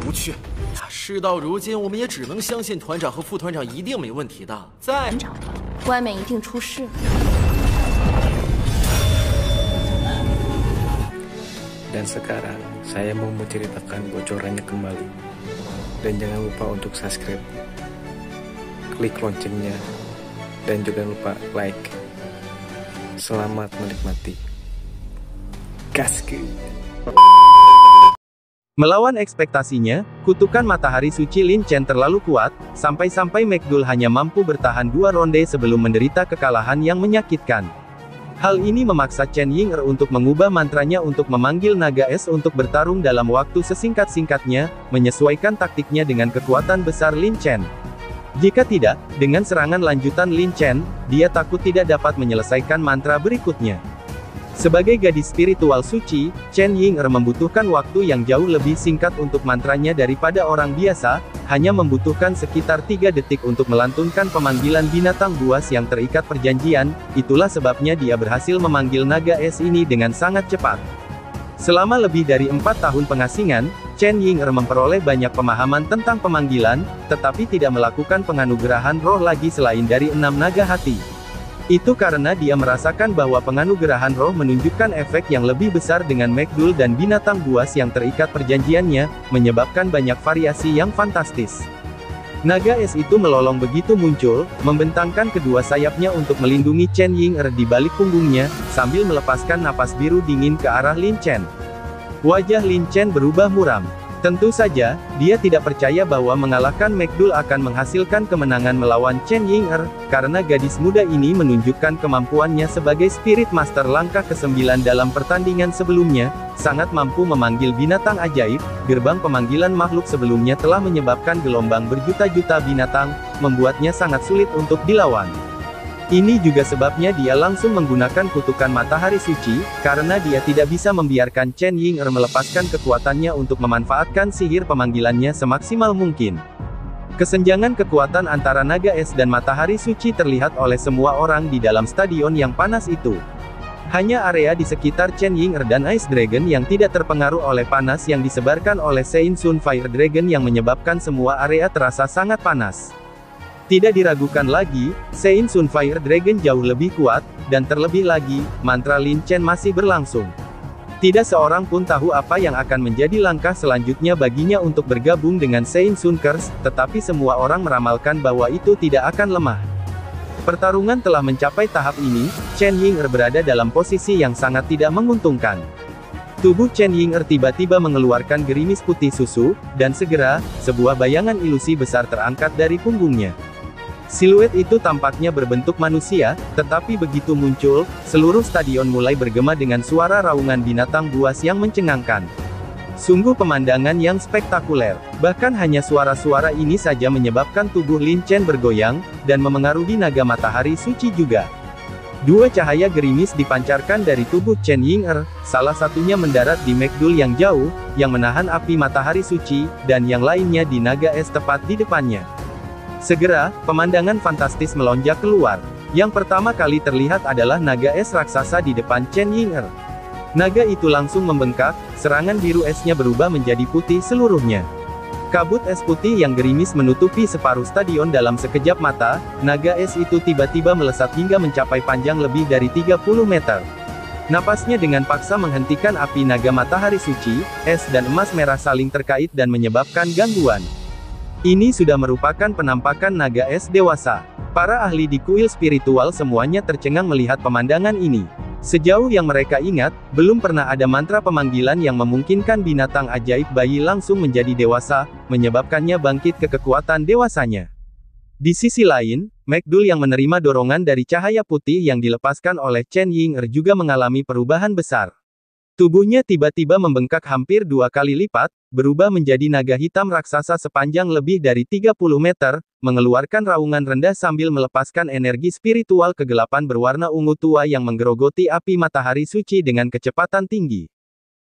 不去。事到如今，我们也只能相信团长和副团长一定没问题的。在团长，外面一定出事。 Dan sekarang, saya mau menceritakan bocorannya kembali. Dan jangan lupa untuk subscribe, klik loncengnya, dan juga lupa like. Selamat menikmati. Gaskeun. Melawan ekspektasinya, kutukan matahari suci Lin Chen terlalu kuat, sampai-sampai McDool hanya mampu bertahan 2 ronde sebelum menderita kekalahan yang menyakitkan. Hal ini memaksa Chen Ying'er untuk mengubah mantranya untuk memanggil naga es untuk bertarung dalam waktu sesingkat-singkatnya, menyesuaikan taktiknya dengan kekuatan besar Lin Chen. Jika tidak, dengan serangan lanjutan Lin Chen, dia takut tidak dapat menyelesaikan mantra berikutnya. Sebagai gadis spiritual suci, Chen Ying'er membutuhkan waktu yang jauh lebih singkat untuk mantranya daripada orang biasa, hanya membutuhkan sekitar 3 detik untuk melantunkan pemanggilan binatang buas yang terikat perjanjian, itulah sebabnya dia berhasil memanggil naga es ini dengan sangat cepat. Selama lebih dari 4 tahun pengasingan, Chen Ying'er memperoleh banyak pemahaman tentang pemanggilan, tetapi tidak melakukan penganugerahan roh lagi selain dari 6 naga hati. Itu karena dia merasakan bahwa penganugerahan roh menunjukkan efek yang lebih besar dengan McDool dan binatang buas yang terikat perjanjiannya, menyebabkan banyak variasi yang fantastis. Naga es itu melolong begitu muncul, membentangkan kedua sayapnya untuk melindungi Chen Ying'er di balik punggungnya, sambil melepaskan napas biru dingin ke arah Lin Chen. Wajah Lin Chen berubah muram. Tentu saja, dia tidak percaya bahwa mengalahkan McDool akan menghasilkan kemenangan melawan Chen Ying'er, karena gadis muda ini menunjukkan kemampuannya sebagai Spirit Master langkah ke-9 dalam pertandingan sebelumnya, sangat mampu memanggil binatang ajaib, gerbang pemanggilan makhluk sebelumnya telah menyebabkan gelombang berjuta-juta binatang, membuatnya sangat sulit untuk dilawan. Ini juga sebabnya dia langsung menggunakan kutukan matahari suci, karena dia tidak bisa membiarkan Chen Ying'er melepaskan kekuatannya untuk memanfaatkan sihir pemanggilannya semaksimal mungkin. Kesenjangan kekuatan antara naga es dan matahari suci terlihat oleh semua orang di dalam stadion yang panas itu. Hanya area di sekitar Chen Ying'er dan Ice Dragon yang tidak terpengaruh oleh panas yang disebarkan oleh Sein Sun Fire Dragon yang menyebabkan semua area terasa sangat panas. Tidak diragukan lagi, Sein Sun Fire Dragon jauh lebih kuat, dan terlebih lagi, mantra Lin Chen masih berlangsung. Tidak seorang pun tahu apa yang akan menjadi langkah selanjutnya baginya untuk bergabung dengan Sein Sun Curse, tetapi semua orang meramalkan bahwa itu tidak akan lemah. Pertarungan telah mencapai tahap ini, Chen Ying'er berada dalam posisi yang sangat tidak menguntungkan. Tubuh Chen Ying'er tiba-tiba mengeluarkan gerimis putih susu, dan segera, sebuah bayangan ilusi besar terangkat dari punggungnya. Siluet itu tampaknya berbentuk manusia, tetapi begitu muncul, seluruh stadion mulai bergema dengan suara raungan binatang buas yang mencengangkan. Sungguh pemandangan yang spektakuler. Bahkan hanya suara-suara ini saja menyebabkan tubuh Lin Chen bergoyang, dan memengaruhi naga matahari suci juga. 2 cahaya gerimis dipancarkan dari tubuh Chen Ying'er, salah satunya mendarat di McDool yang jauh, yang menahan api matahari suci, dan yang lainnya di naga es tepat di depannya. Segera, pemandangan fantastis melonjak keluar. Yang pertama kali terlihat adalah naga es raksasa di depan Chen Ying'er. Naga itu langsung membengkak, serangan biru esnya berubah menjadi putih seluruhnya. Kabut es putih yang gerimis menutupi separuh stadion dalam sekejap mata, naga es itu tiba-tiba melesat hingga mencapai panjang lebih dari 30 meter. Napasnya dengan paksa menghentikan api naga matahari suci, es dan emas merah saling terkait dan menyebabkan gangguan. Ini sudah merupakan penampakan naga es dewasa. Para ahli di kuil spiritual semuanya tercengang melihat pemandangan ini. Sejauh yang mereka ingat, belum pernah ada mantra pemanggilan yang memungkinkan binatang ajaib bayi langsung menjadi dewasa, menyebabkannya bangkit ke kekuatan dewasanya. Di sisi lain, McDool yang menerima dorongan dari cahaya putih yang dilepaskan oleh Chen Ying'er juga mengalami perubahan besar. Tubuhnya tiba-tiba membengkak hampir 2 kali lipat, berubah menjadi naga hitam raksasa sepanjang lebih dari 30 meter, mengeluarkan raungan rendah sambil melepaskan energi spiritual kegelapan berwarna ungu tua yang menggerogoti api matahari suci dengan kecepatan tinggi.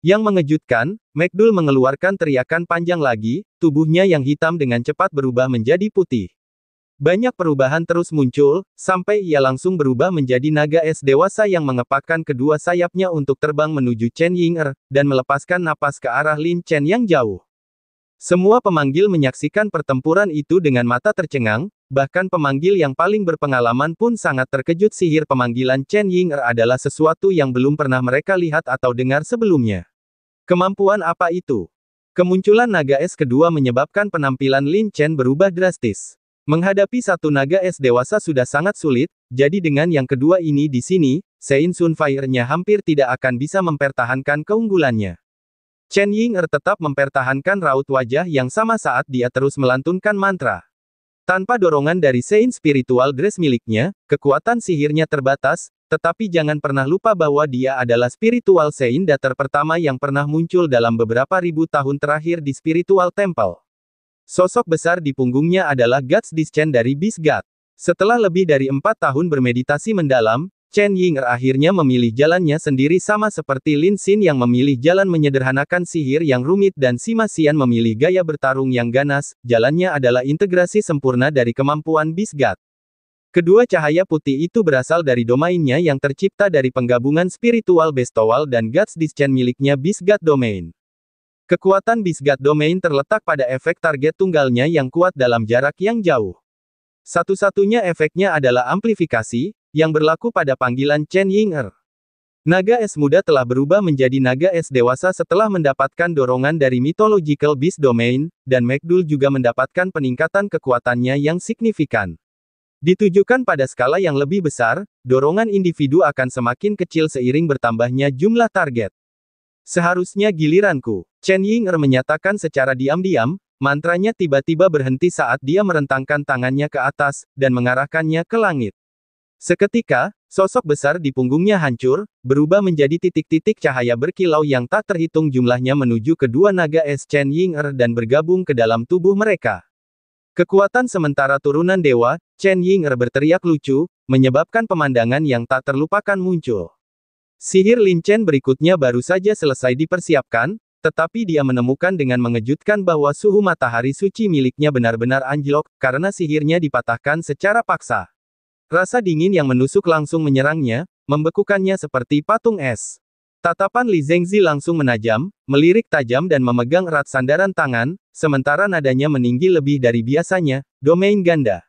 Yang mengejutkan, McDool mengeluarkan teriakan panjang lagi, tubuhnya yang hitam dengan cepat berubah menjadi putih. Banyak perubahan terus muncul, sampai ia langsung berubah menjadi naga es dewasa yang mengepakkan kedua sayapnya untuk terbang menuju Chen Ying'er, dan melepaskan napas ke arah Lin Chen yang jauh. Semua pemanggil menyaksikan pertempuran itu dengan mata tercengang, bahkan pemanggil yang paling berpengalaman pun sangat terkejut. Sihir pemanggilan Chen Ying'er adalah sesuatu yang belum pernah mereka lihat atau dengar sebelumnya. Kemampuan apa itu? Kemunculan naga es kedua menyebabkan penampilan Lin Chen berubah drastis. Menghadapi satu naga es dewasa sudah sangat sulit, jadi dengan yang kedua ini di sini, Sein Sun Fire-nya hampir tidak akan bisa mempertahankan keunggulannya. Chen Ying'er tetap mempertahankan raut wajah yang sama saat dia terus melantunkan mantra. Tanpa dorongan dari Sein Spiritual Dress miliknya, kekuatan sihirnya terbatas, tetapi jangan pernah lupa bahwa dia adalah Spiritual Sein Datar pertama yang pernah muncul dalam beberapa ribu tahun terakhir di Spiritual Temple. Sosok besar di punggungnya adalah Guts Dischan dari Beast God. Setelah lebih dari 4 tahun bermeditasi mendalam, Chen Ying'er akhirnya memilih jalannya sendiri sama seperti Lin Xin yang memilih jalan menyederhanakan sihir yang rumit dan Sima Xian memilih gaya bertarung yang ganas. Jalannya adalah integrasi sempurna dari kemampuan Beast God. Kedua cahaya putih itu berasal dari domainnya yang tercipta dari penggabungan Spiritual Bestowal dan Guts Dischan miliknya Beast God Domain. Kekuatan Beast God Domain terletak pada efek target tunggalnya yang kuat dalam jarak yang jauh. Satu-satunya efeknya adalah amplifikasi, yang berlaku pada panggilan Chen Ying'er. Naga es muda telah berubah menjadi naga es dewasa setelah mendapatkan dorongan dari Mythological Beast Domain, dan McDull juga mendapatkan peningkatan kekuatannya yang signifikan. Ditujukan pada skala yang lebih besar, dorongan individu akan semakin kecil seiring bertambahnya jumlah target. Seharusnya giliranku, Chen Ying'er menyatakan secara diam-diam, mantranya tiba-tiba berhenti saat dia merentangkan tangannya ke atas, dan mengarahkannya ke langit. Seketika, sosok besar di punggungnya hancur, berubah menjadi titik-titik cahaya berkilau yang tak terhitung jumlahnya menuju kedua naga es Chen Ying'er dan bergabung ke dalam tubuh mereka. Kekuatan sementara turunan dewa, Chen Ying'er berteriak lucu, menyebabkan pemandangan yang tak terlupakan muncul. Sihir Lin Chen berikutnya baru saja selesai dipersiapkan, tetapi dia menemukan dengan mengejutkan bahwa suhu matahari suci miliknya benar-benar anjlok, karena sihirnya dipatahkan secara paksa. Rasa dingin yang menusuk langsung menyerangnya, membekukannya seperti patung es. Tatapan Li Zengzi langsung menajam, melirik tajam dan memegang erat sandaran tangan, sementara nadanya meninggi lebih dari biasanya. Domain ganda.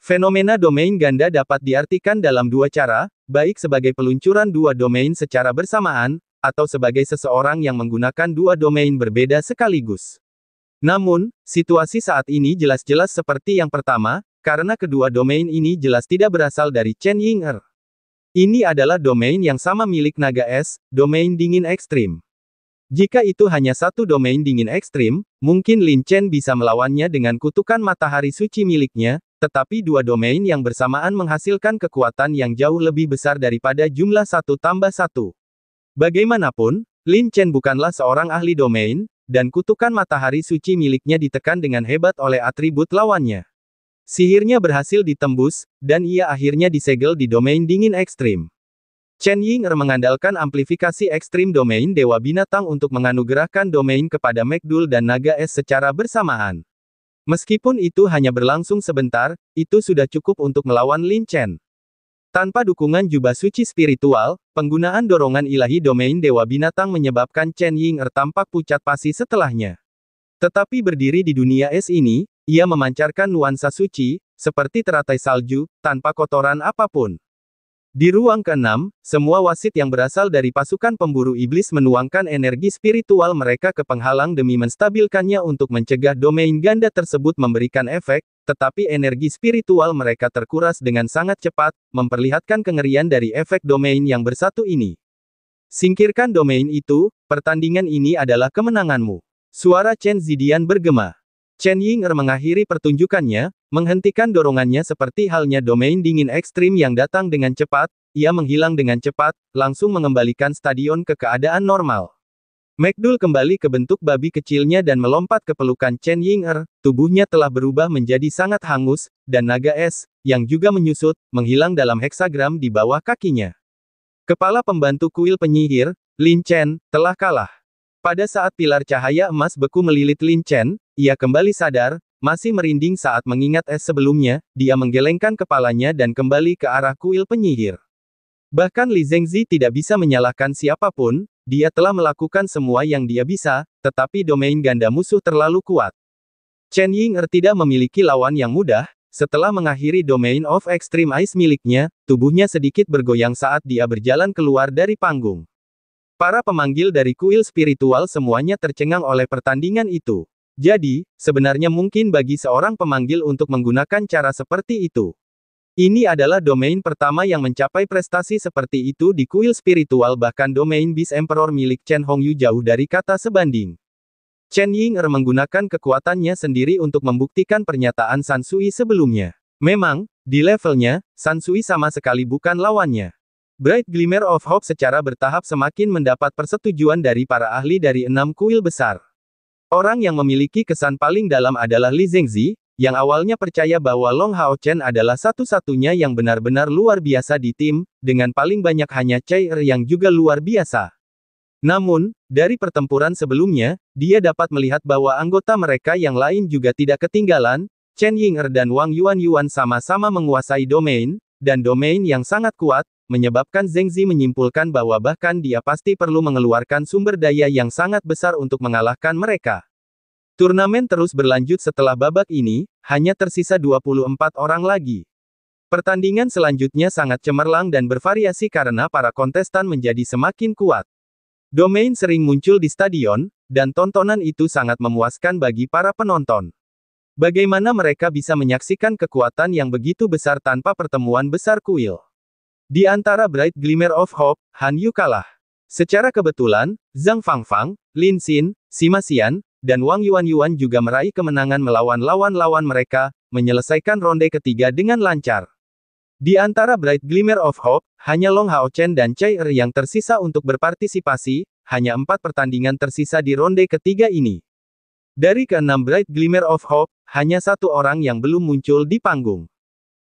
Fenomena domain ganda dapat diartikan dalam dua cara, baik sebagai peluncuran dua domain secara bersamaan, atau sebagai seseorang yang menggunakan dua domain berbeda sekaligus. Namun, situasi saat ini jelas-jelas seperti yang pertama, karena kedua domain ini jelas tidak berasal dari Chen Ying'er. Ini adalah domain yang sama milik naga es, domain dingin ekstrim. Jika itu hanya satu domain dingin ekstrim, mungkin Lin Chen bisa melawannya dengan kutukan matahari suci miliknya, tetapi dua domain yang bersamaan menghasilkan kekuatan yang jauh lebih besar daripada jumlah 1 tambah 1. Bagaimanapun, Lin Chen bukanlah seorang ahli domain, dan kutukan matahari suci miliknya ditekan dengan hebat oleh atribut lawannya. Sihirnya berhasil ditembus, dan ia akhirnya disegel di domain dingin ekstrim. Chen Ying'er mengandalkan amplifikasi ekstrim domain Dewa Binatang untuk menganugerahkan domain kepada McDull dan Naga Es secara bersamaan. Meskipun itu hanya berlangsung sebentar, itu sudah cukup untuk melawan Lin Chen. Tanpa dukungan jubah suci spiritual, penggunaan dorongan ilahi domain Dewa Binatang menyebabkan Chen Ying'er tampak pucat pasi setelahnya. Tetapi berdiri di dunia es ini, ia memancarkan nuansa suci, seperti teratai salju, tanpa kotoran apapun. Di ruang ke-6, semua wasit yang berasal dari pasukan pemburu iblis menuangkan energi spiritual mereka ke penghalang demi menstabilkannya untuk mencegah domain ganda tersebut memberikan efek, tetapi energi spiritual mereka terkuras dengan sangat cepat, memperlihatkan kengerian dari efek domain yang bersatu ini. Singkirkan domain itu, pertandingan ini adalah kemenanganmu. Suara Chen Zidian bergema. Chen Ying'er mengakhiri pertunjukannya, menghentikan dorongannya seperti halnya domain dingin ekstrim yang datang dengan cepat, ia menghilang dengan cepat, langsung mengembalikan stadion ke keadaan normal. McDull kembali ke bentuk babi kecilnya dan melompat ke pelukan Chen Ying'er, tubuhnya telah berubah menjadi sangat hangus, dan naga es, yang juga menyusut, menghilang dalam heksagram di bawah kakinya. Kepala pembantu kuil penyihir, Lin Chen, telah kalah. Pada saat pilar cahaya emas beku melilit Lin Chen, ia kembali sadar, masih merinding saat mengingat es sebelumnya, dia menggelengkan kepalanya dan kembali ke arah kuil penyihir. Bahkan Li Zengzi tidak bisa menyalahkan siapapun, dia telah melakukan semua yang dia bisa, tetapi domain ganda musuh terlalu kuat. Chen Ying'er tidak memiliki lawan yang mudah. Setelah mengakhiri Domain of Extreme Ice miliknya, tubuhnya sedikit bergoyang saat dia berjalan keluar dari panggung. Para pemanggil dari kuil spiritual semuanya tercengang oleh pertandingan itu. Jadi, sebenarnya mungkin bagi seorang pemanggil untuk menggunakan cara seperti itu. Ini adalah domain pertama yang mencapai prestasi seperti itu di kuil spiritual, bahkan domain Beast Emperor milik Chen Hongyu jauh dari kata sebanding. Chen Ying'er menggunakan kekuatannya sendiri untuk membuktikan pernyataan San Sui sebelumnya. Memang, di levelnya, San Sui sama sekali bukan lawannya. Bright Glimmer of Hope secara bertahap semakin mendapat persetujuan dari para ahli dari 6 kuil besar. Orang yang memiliki kesan paling dalam adalah Li Zhengzi, yang awalnya percaya bahwa Long Hao Chen adalah satu-satunya yang benar-benar luar biasa di tim, dengan paling banyak hanya Chai Er yang juga luar biasa. Namun, dari pertempuran sebelumnya, dia dapat melihat bahwa anggota mereka yang lain juga tidak ketinggalan. Chen Ying'er dan Wang Yuan sama-sama menguasai domain, dan domain yang sangat kuat, menyebabkan Zhengzi menyimpulkan bahwa bahkan dia pasti perlu mengeluarkan sumber daya yang sangat besar untuk mengalahkan mereka. Turnamen terus berlanjut setelah babak ini, hanya tersisa 24 orang lagi. Pertandingan selanjutnya sangat cemerlang dan bervariasi karena para kontestan menjadi semakin kuat. Domain sering muncul di stadion, dan tontonan itu sangat memuaskan bagi para penonton. Bagaimana mereka bisa menyaksikan kekuatan yang begitu besar tanpa pertemuan besar kuil? Di antara Bright Glimmer of Hope, Han Yu kalah. Secara kebetulan, Zhang Fangfang, Lin Xin, Sima Xian, dan Wang Yuan juga meraih kemenangan melawan lawan-lawan mereka, menyelesaikan ronde ketiga dengan lancar. Di antara Bright Glimmer of Hope, hanya Long Hao Chen dan Chai Er yang tersisa untuk berpartisipasi, hanya 4 pertandingan tersisa di ronde ketiga ini. Dari ke-6 Bright Glimmer of Hope, hanya 1 orang yang belum muncul di panggung.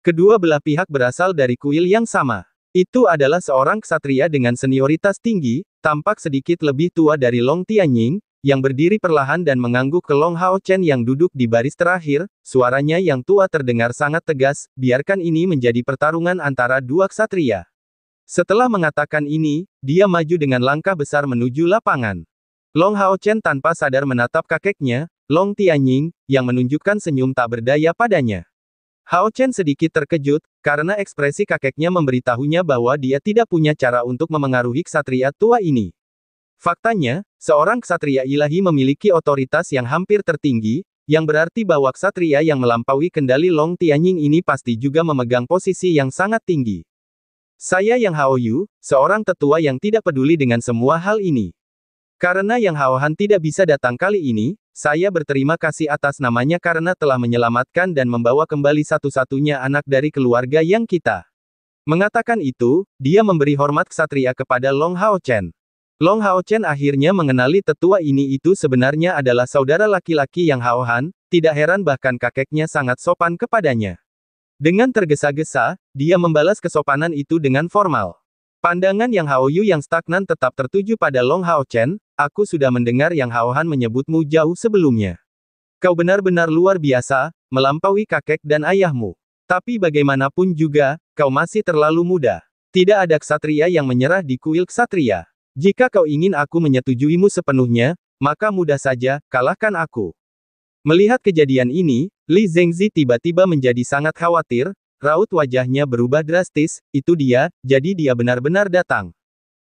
Kedua belah pihak berasal dari kuil yang sama. Itu adalah seorang ksatria dengan senioritas tinggi, tampak sedikit lebih tua dari Long Tianying, yang berdiri perlahan dan mengangguk ke Long Hao Chen yang duduk di baris terakhir. Suaranya yang tua terdengar sangat tegas, biarkan ini menjadi pertarungan antara dua ksatria. Setelah mengatakan ini, dia maju dengan langkah besar menuju lapangan. Long Hao Chen tanpa sadar menatap kakeknya, Long Tianying, yang menunjukkan senyum tak berdaya padanya. Hao Chen sedikit terkejut, karena ekspresi kakeknya memberitahunya bahwa dia tidak punya cara untuk memengaruhi ksatria tua ini. Faktanya, seorang ksatria ilahi memiliki otoritas yang hampir tertinggi, yang berarti bahwa ksatria yang melampaui kendali Long Tianying ini pasti juga memegang posisi yang sangat tinggi. Saya Yang Hao Yu, seorang tetua yang tidak peduli dengan semua hal ini. Karena Yang Hao Han tidak bisa datang kali ini, saya berterima kasih atas namanya karena telah menyelamatkan dan membawa kembali satu-satunya anak dari keluarga yang kita. Mengatakan itu, dia memberi hormat ksatria kepada Long Hao Chen. Long Hao Chen akhirnya mengenali tetua ini itu sebenarnya adalah saudara laki-laki Yang Hao Han, tidak heran bahkan kakeknya sangat sopan kepadanya. Dengan tergesa-gesa, dia membalas kesopanan itu dengan formal. Pandangan Yang Hao Yu yang stagnan tetap tertuju pada Long Hao Chen. Aku sudah mendengar Yang Hao Han menyebutmu jauh sebelumnya. Kau benar-benar luar biasa, melampaui kakek dan ayahmu. Tapi bagaimanapun juga, kau masih terlalu muda. Tidak ada ksatria yang menyerah di kuil ksatria. Jika kau ingin aku menyetujuimu sepenuhnya, maka mudah saja, kalahkan aku. Melihat kejadian ini, Li Zhengzi tiba-tiba menjadi sangat khawatir, raut wajahnya berubah drastis. Itu dia, jadi dia benar-benar datang.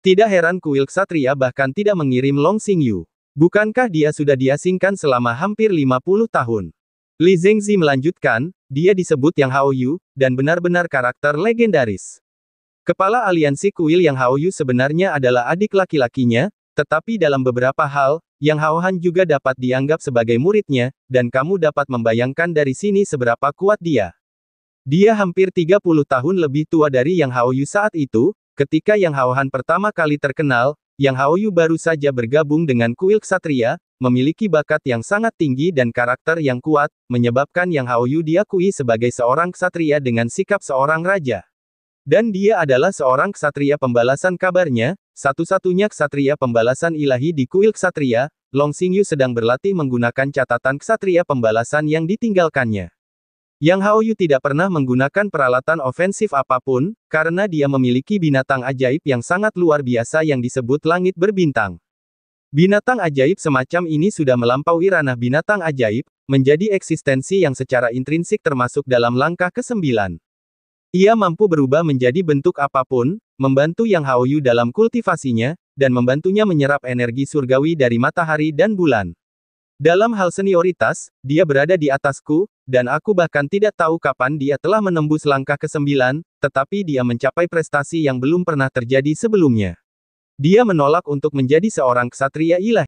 Tidak heran kuil ksatria bahkan tidak mengirim Long Xingyu. Bukankah dia sudah diasingkan selama hampir 50 tahun? Li Zhengzi melanjutkan, dia disebut Yang Hao Yu, dan benar-benar karakter legendaris. Kepala aliansi kuil Yang Hao Yu sebenarnya adalah adik laki-lakinya, tetapi dalam beberapa hal, Yang Hao Han juga dapat dianggap sebagai muridnya, dan kamu dapat membayangkan dari sini seberapa kuat dia. Dia hampir 30 tahun lebih tua dari Yang Hao Yu saat itu, ketika Yang Hao Han pertama kali terkenal. Yang Hao Yu baru saja bergabung dengan kuil ksatria, memiliki bakat yang sangat tinggi dan karakter yang kuat, menyebabkan Yang Hao Yu diakui sebagai seorang ksatria dengan sikap seorang raja. Dan dia adalah seorang ksatria pembalasan kabarnya, satu-satunya ksatria pembalasan ilahi di kuil ksatria. Long Xingyu sedang berlatih menggunakan catatan ksatria pembalasan yang ditinggalkannya. Yang Haoyu tidak pernah menggunakan peralatan ofensif apapun, karena dia memiliki binatang ajaib yang sangat luar biasa yang disebut langit berbintang. Binatang ajaib semacam ini sudah melampaui ranah binatang ajaib, menjadi eksistensi yang secara intrinsik termasuk dalam langkah ke-9. Ia mampu berubah menjadi bentuk apapun, membantu Yang Haoyu dalam kultivasinya, dan membantunya menyerap energi surgawi dari matahari dan bulan. Dalam hal senioritas, dia berada di atasku, dan aku bahkan tidak tahu kapan dia telah menembus langkah ke-9, tetapi dia mencapai prestasi yang belum pernah terjadi sebelumnya. Dia menolak untuk menjadi seorang ksatria ilahi.